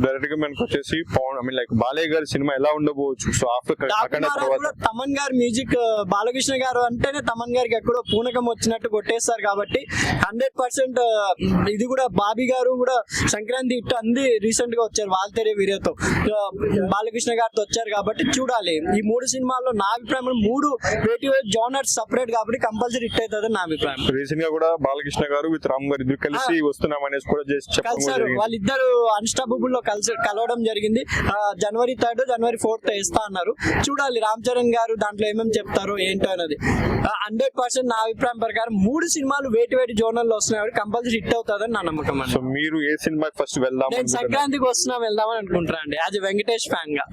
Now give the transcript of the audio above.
Direct గా మనకు వచ్చేసి పవన్ లైక్ బాలయ్య గారి సినిమా ఎలా ఉండబోవచ్చు? సో ఆఫ్టర్ తమన్ గారి మ్యూజిక్, బాలకృష్ణ గారు అంటేనే తమన్ గారికి ఎక్కడో పూనకం వచ్చినట్టు కొట్టేస్తారు కాబట్టి 100% ఇది కూడా బాబీ గారు కూడా సంక్రాంతి హిట్ అంది రీసెంట్ గా వచ్చారు వాల్తేరే వీడియోతో, బాలకృష్ణ గారితో వచ్చారు కాబట్టి చూడాలి. ఈ 3 సినిమాల్లో నా అభిప్రాయం 3 వేటి జోనర్స్ సపరేట్ కాబట్టి కంపల్సరీ హిట్ అవుతుంది నా అభిప్రాయం. రీసెంట్ గా కూడా బాలకృష్ణ గారు విత్ రామ్ గారు ఇద్దరు కలిసి వస్తున్నాం అనేసి కూడా కలిసారు. వాళ్ళిద్దరు అన్స్టాపబుల్ లో కలవడం జరిగింది. January 3rd January 4th ఇస్తా అన్నారు. చూడాలి రామ్ చరణ్ గారు దాంట్లో ఏమేమి చెప్తారో ఏంటో అనేది. 100% నా అభిప్రాయం ప్రకారం 3 సినిమాలు వేటి జోనర్ లో వస్తున్నాయి కంపల్సరీ హిట్ అవుతుందని నా నమ్మకం. సో మీరు ఏ సినిమా ఫస్ట్ వెళ్దాం? నేను సంక్రాంతికి వెళ్దామని అనుకుంటున్నాను అండి, యాజ్ వెంకటేష్ ఫ్యాన్ గా.